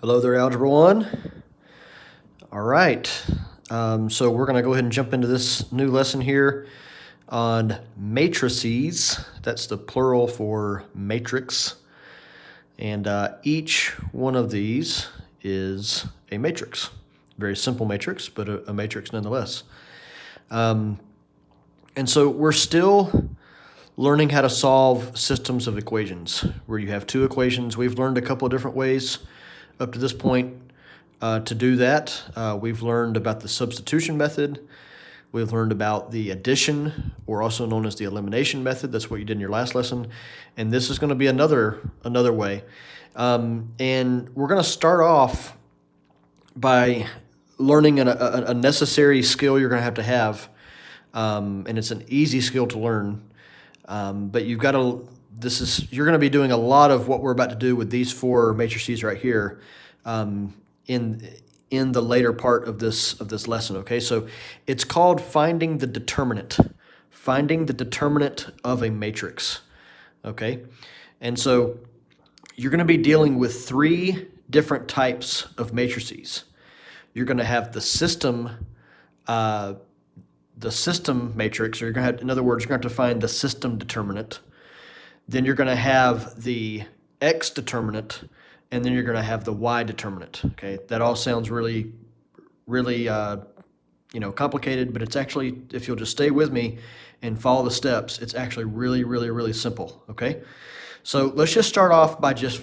Hello there, Algebra 1. All right, so we're going to go ahead and jump into this new lesson here on matrices. That's the plural for matrix. And each one of these is a matrix. Very simple matrix, but a matrix nonetheless. And so we're still learning how to solve systems of equations where you have two equations. We've learned a couple of different ways up to this point to do that. We've learned about the substitution method. We've learned about the addition, or also known as the elimination method. That's what you did in your last lesson. And this is going to be another way. And we're going to start off by learning a necessary skill you're going to have. And it's an easy skill to learn. But you've got to, you're going to be doing a lot of what we're about to do with these four matrices right here in the later part of this lesson. Okay, so it's called finding the determinant of a matrix. Okay, and so you're going to be dealing with three different types of matrices. You're going to have the system matrix, or you're going to have, in other words, you're going to have to find the system determinant. Then you're going to have the x determinant, and then you're going to have the y determinant. Okay, that all sounds really complicated, but it's actually, if you'll just stay with me and follow the steps, it's actually really simple. Okay, so let's just start off by just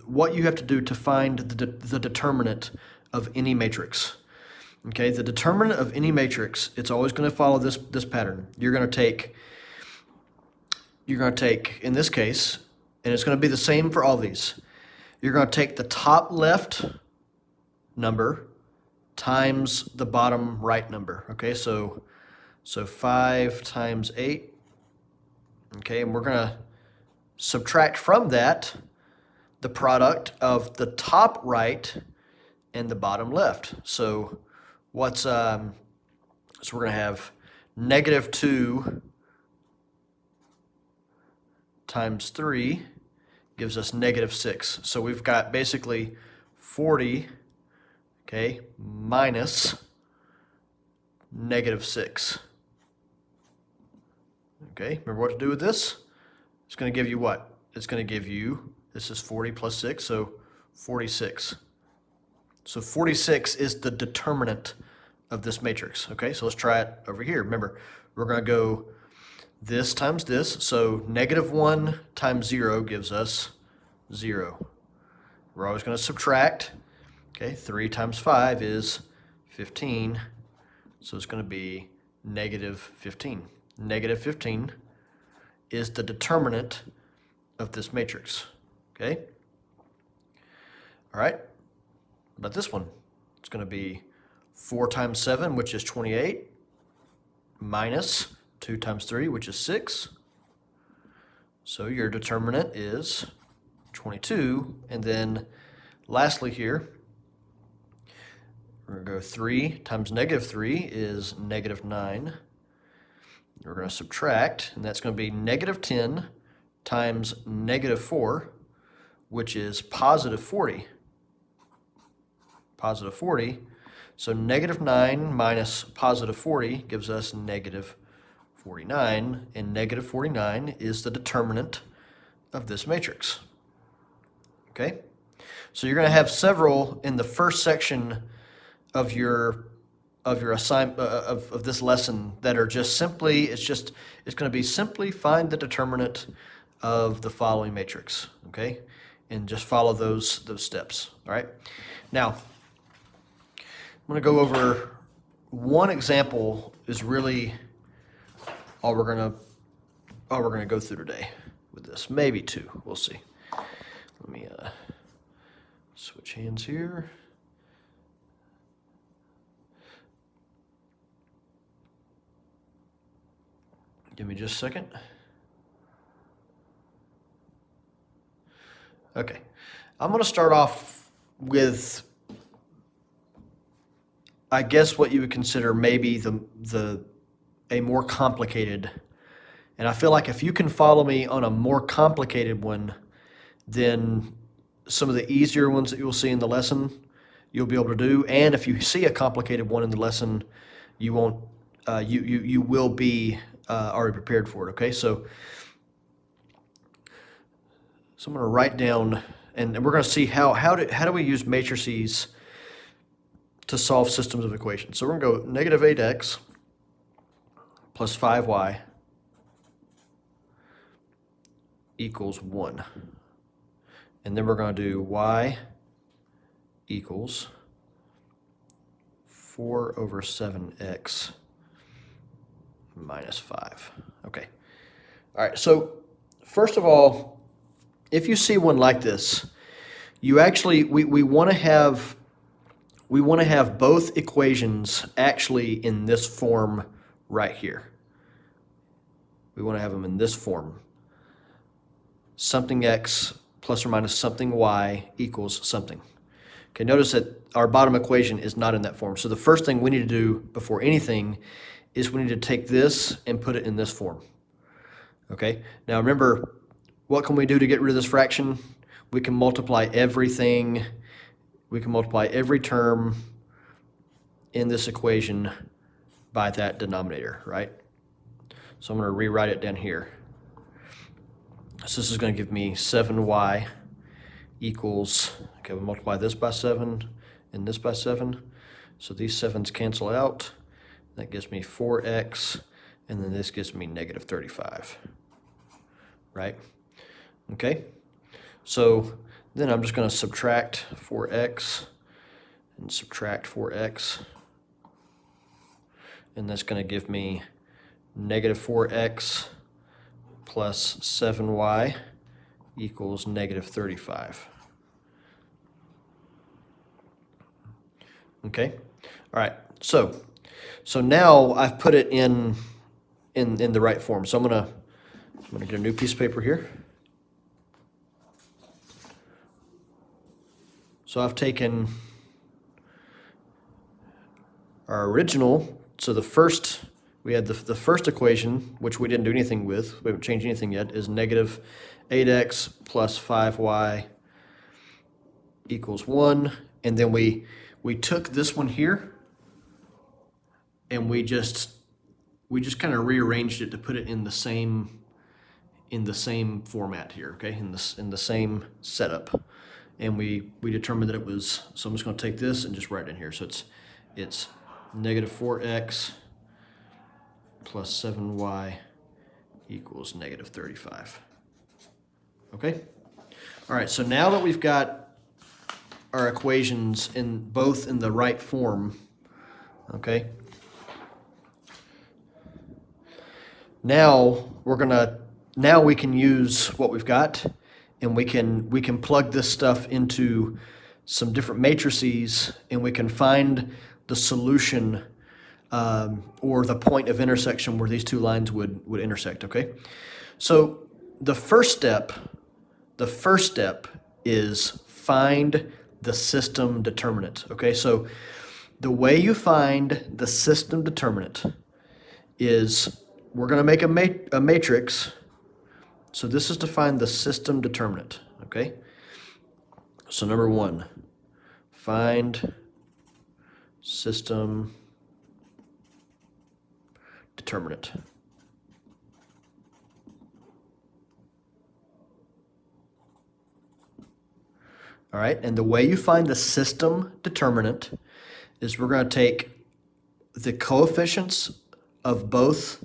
what you have to do to find the determinant of any matrix. Okay, the determinant of any matrix, it's always going to follow this pattern. You're going to take, in this case, and it's going to be the same for all these, you're going to take the top left number times the bottom right number. Okay, so 5 times 8. Okay, and we're going to subtract from that the product of the top right and the bottom left. So so we're going to have -2 times 3 gives us -6. So we've got basically 40, okay, minus -6. Okay, remember what to do with this? It's going to give you what? It's going to give you, this is 40 plus 6, so 46. So 46 is the determinant of this matrix. Okay, so let's try it over here. Remember, we're going to go this times this. So -1 times 0 gives us 0. We're always going to subtract. Okay, 3 times 5 is 15. So it's going to be -15. -15 is the determinant of this matrix. Okay? All right. But this one, it's going to be 4 times 7, which is 28, minus 2 times 3, which is 6. So your determinant is 22. And then lastly here, we're going to go 3 times -3 is -9. We're going to subtract, and that's going to be -10 times -4, which is +40. +40. So -9 minus +40 gives us -49, and -49 is the determinant of this matrix. Okay? So you're going to have several in the first section of your assignment of this lesson that are just simply, it's going to be simply find the determinant of the following matrix. Okay? And just follow those steps. All right? Now, I'm going to go over one example is really all we're going to go through today with this. Maybe two. We'll see. Let me switch hands here. Give me just a second. Okay. I'm going to start off with, I guess, what you would consider maybe a more complicated, and I feel like if you can follow me on a more complicated one, then some of the easier ones that you'll see in the lesson, you'll be able to do. And if you see a complicated one in the lesson, you won't, you will be already prepared for it, okay? So I'm going to write down, and we're going to see how do we use matrices to solve systems of equations. So we're going to go negative 8x plus 5y equals 1. And then we're going to do y equals 4 over 7x minus 5. Okay. All right, so first of all, if you see one like this, you actually, we want to have both equations actually in this form right here. We want to have them in this form. Something x plus or minus something y equals something. Okay, notice that our bottom equation is not in that form. So the first thing we need to do before anything is we need to take this and put it in this form. Okay, now remember, what can we do to get rid of this fraction? We can multiply everything. We can multiply every term in this equation by that denominator, right? So I'm going to rewrite it down here. So this is going to give me 7y equals, okay, we multiply this by 7 and this by 7. So these 7's cancel out. That gives me 4x, and then this gives me negative 35, right? Okay, so then I'm just going to subtract 4x and subtract 4x, and that's going to give me negative 4x plus 7y equals negative 35. Okay, all right, so now I've put it in the right form. So I'm gonna get a new piece of paper here. So I've taken our original, so we had the first equation, which we didn't do anything with, we haven't changed anything yet, is negative 8x plus 5y equals 1. And then we took this one here and we just kind of rearranged it to put it in the same format here, okay, in the same setup. And we determined that it was, so I'm just going to take this and just write it in here. So it's negative 4x plus 7y equals negative 35. Okay? All right, so now that we've got our equations both in the right form, okay, now we can use what we've got, and we can plug this stuff into some different matrices, and we can find the solution or the point of intersection where these two lines would intersect, okay? So the first step is find the system determinant, okay? So the way you find the system determinant is we're going to make a matrix. So this is to find the system determinant, okay? So number 1, find system determinant. All right, and the way you find the system determinant is we're going to take the coefficients of both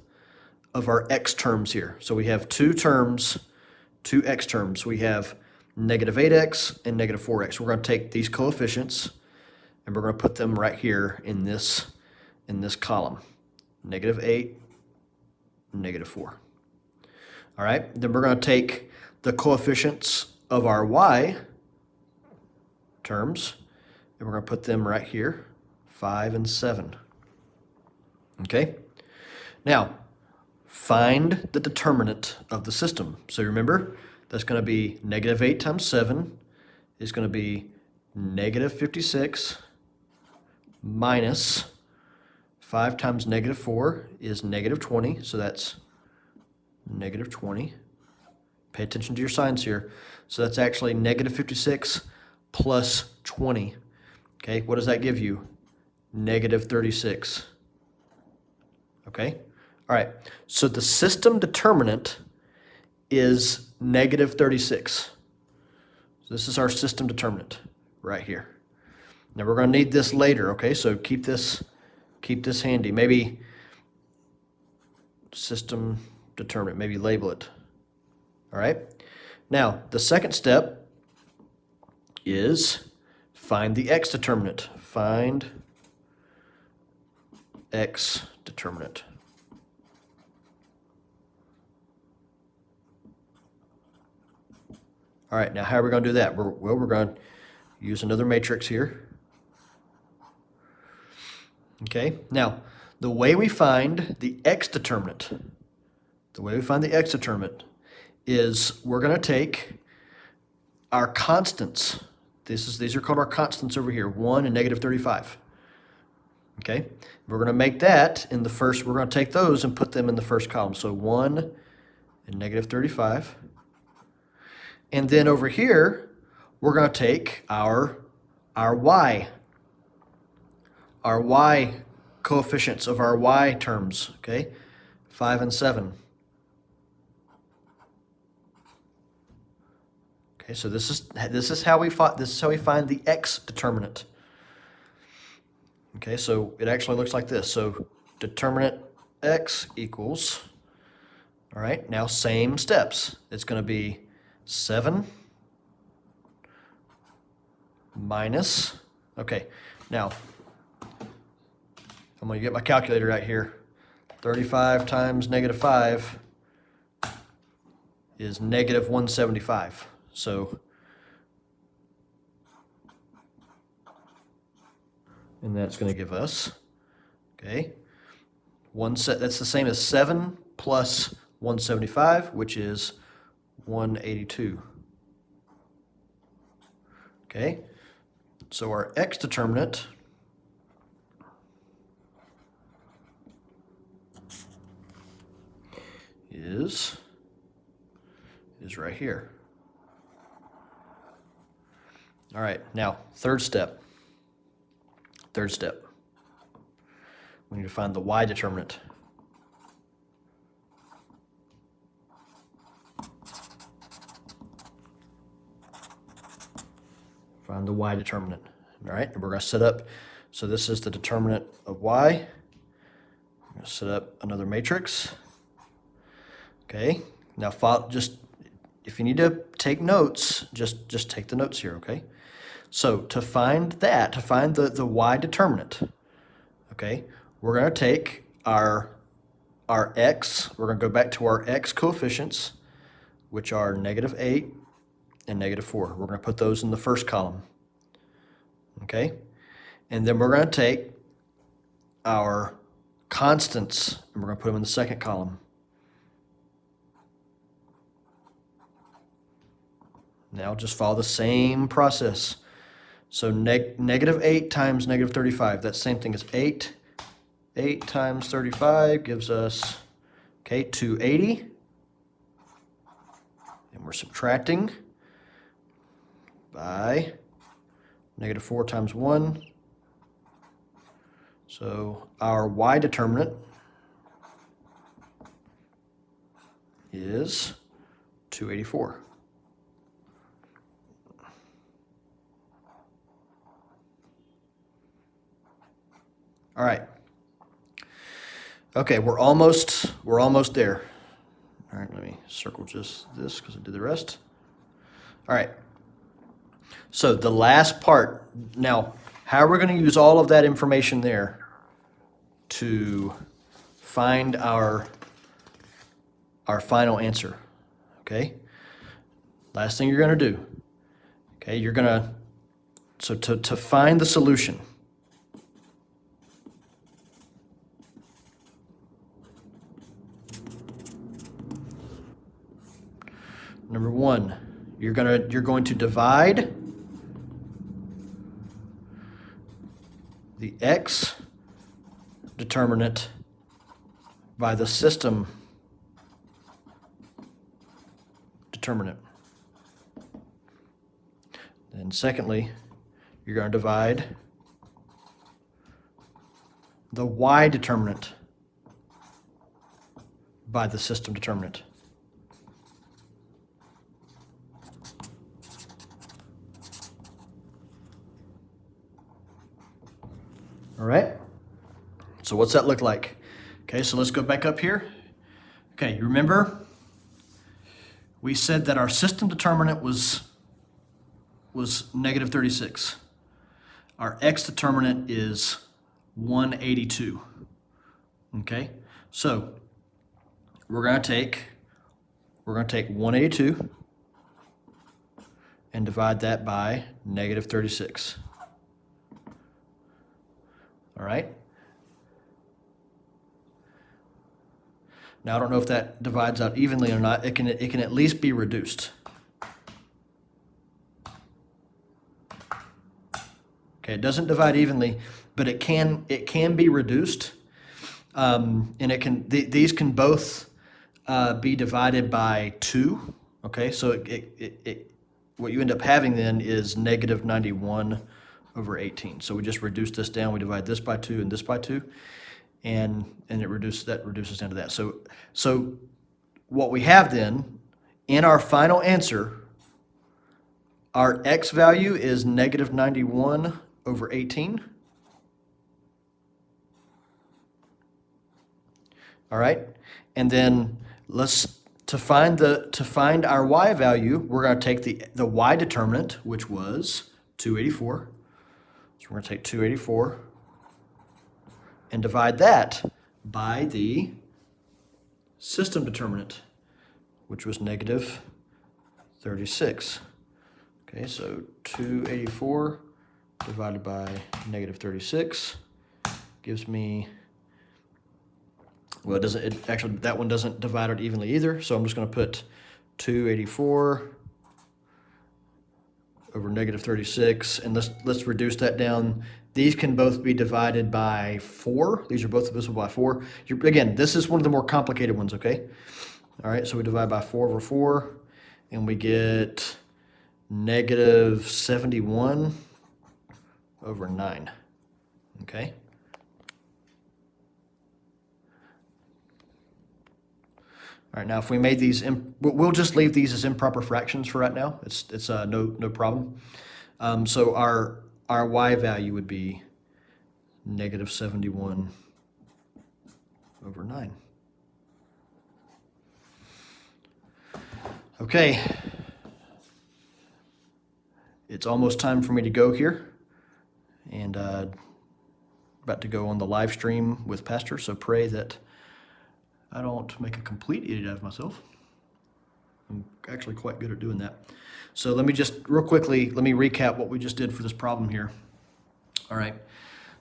of our x terms here. So we have two x terms. We have negative 8x and negative 4x. We're going to take these coefficients and we're going to put them right here in this column. Negative 8, negative 4. All right, then we're going to take the coefficients of our y terms and we're going to put them right here, 5 and 7. Okay, now find the determinant of the system. So remember, that's going to be negative 8 times 7 is going to be negative 56 minus 5 times negative 4 is negative 20. So that's negative 20 Pay attention to your signs here. So that's actually negative 56 plus 20. Okay, what does that give you? Negative 36. Okay, all right. So the system determinant is negative 36. So this is our system determinant right here. Now we're going to need this later, okay? So keep this handy. Maybe system determinant, maybe label it. All right? Now, the second step is find the x determinant. Find x determinant. All right, now how are we going to do that? We're going to use another matrix here. Okay, now the way we find the x determinant, is we're going to take our constants. These are called our constants over here, 1 and negative 35. Okay, we're going to make that in the first, we're going to take those and put them in the first column. So 1 and negative 35. And then over here, we're going to take our y coefficients of our y terms, okay? 5 and 7. Okay, so this is how we find the x determinant. Okay, so it actually looks like this. So determinant x equals, all right, now same steps. It's going to be 7 minus, okay, now I'm going to get my calculator right here. 35 times negative 5 is negative 175. So, and that's going to give us, okay, that's the same as 7 plus 175, which is 182. Okay, so our x determinant is right here. All right, now third step. We need to find the y determinant. Find the y determinant. All right, and we're going to set up, so this is the determinant of y. I'm going to set up another matrix. Okay, now just, if you need to take notes, just take the notes here, okay? So to find the y determinant, okay, we're going to take our x, we're going to go back to our x coefficients, which are negative 8 and negative 4. We're going to put those in the first column, okay? And then we're going to take our constants, and we're going to put them in the second column. Now just follow the same process. So negative 8 times negative 35, that's the same thing as 8. 8 times 35 gives us, okay, 280. And we're subtracting by negative 4 times 1. So our y determinant is 284. All right. Okay, we're almost there. All right, let me circle just this because I did the rest. All right. So the last part. Now, how are we going to use all of that information there to find our final answer? Okay. Last thing you're going to do. Okay, you're going to, so to find the solution. Number 1, you're going to divide the x determinant by the system determinant. And secondly, you're going to divide the y determinant by the system determinant. All right, so what's that look like? Okay, so let's go back up here. Okay, you remember we said that our system determinant was negative 36. Our x determinant is 182. Okay, so we're going to take 182 and divide that by negative 36. All right. Now I don't know if that divides out evenly or not. It can at least be reduced. Okay, it doesn't divide evenly, but it can be reduced, and these can both be divided by 2. Okay, so what you end up having then is negative 91 over 18. So we just reduce this down. We divide this by 2 and this by 2, and it reduces down to that. So what we have then in our final answer, our x value is negative 91 over 18. All right, and then to find our y value, we're going to take the y determinant, which was 284. So we're going to take 284 and divide that by the system determinant, which was negative 36. Okay, so 284 divided by negative 36 gives me, well, actually, that one doesn't divide it evenly either, so I'm just going to put 284 over negative 36, and let's reduce that down. These can both be divided by 4. These are both divisible by 4. Again, this is one of the more complicated ones, okay? All right, so we divide by 4 over 4, and we get negative 71 over 9, okay? All right, now if we made these, we'll just leave these as improper fractions for right now. It's no problem. So our y value would be negative 71 over 9. Okay, it's almost time for me to go here, and about to go on the live stream with Pastor, so pray that I don't make a complete idiot out of myself. I'm actually quite good at doing that. So let me just real quickly, let me recap what we just did for this problem here. All right.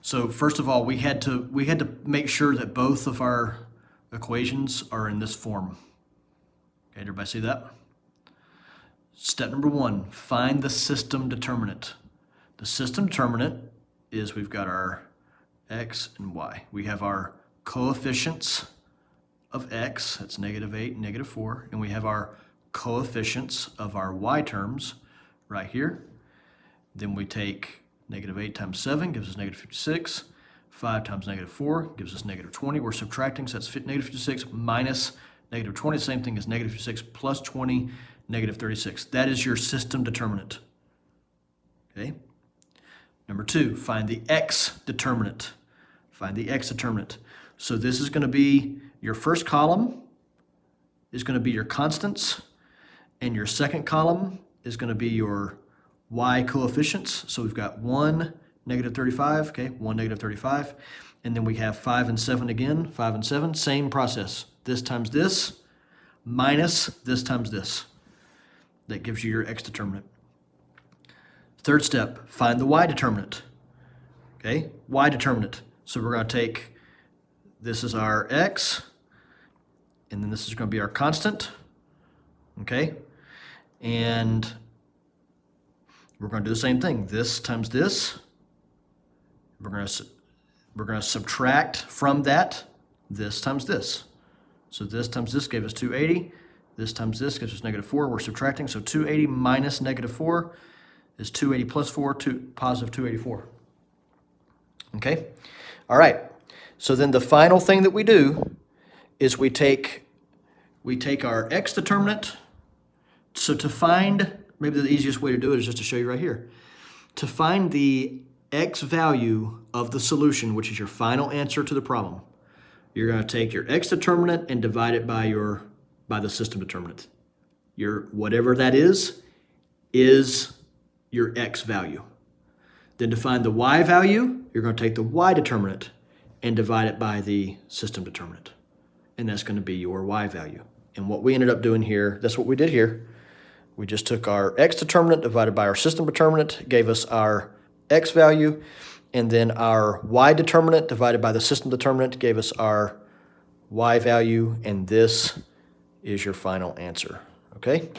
So first of all, we had to make sure that both of our equations are in this form. Okay, everybody see that? Step number 1, find the system determinant. The system determinant is we've got our x and y. We have our coefficients of x, that's negative 8 and negative 4, and we have our coefficients of our y terms right here. Then we take negative 8 times 7 gives us negative 56. 5 times negative 4 gives us negative 20. We're subtracting, so that's negative 56 minus negative 20, same thing as negative 56 plus 20, negative 36. That is your system determinant. Okay. Number 2, find the x determinant. Find the x determinant. So this is going to be your first column is going to be your constants, and your second column is going to be your y coefficients. So we've got 1, negative 35, okay, 1, negative 35, and then we have 5 and 7 again, 5 and 7, same process. This times this, minus this times this. That gives you your x determinant. Third step, find the y determinant. Okay, y determinant. So we're going to take, this is our x, and then this is going to be our constant, okay? And we're going to do the same thing. This times this. We're going to subtract from that this times this. So this times this gave us 280. This times this gives us negative 4. We're subtracting, so 280 minus negative 4 is 280 plus 4, positive 284. Okay? All right. So then the final thing that we do is we take our x determinant. So to find, maybe the easiest way to do it is just to show you right here. To find the x value of the solution, which is your final answer to the problem, you're going to take your x determinant and divide it by the system determinant. Your whatever that is your x value. Then to find the y value, you're going to take the y determinant and divide it by the system determinant. And that's going to be your y value. And what we ended up doing here, that's what we did here. We just took our x determinant divided by our system determinant, gave us our x value, and then our y determinant divided by the system determinant gave us our y value, and this is your final answer. Okay?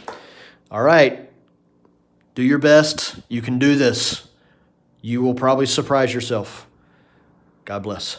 All right. Do your best. You can do this. You will probably surprise yourself. God bless.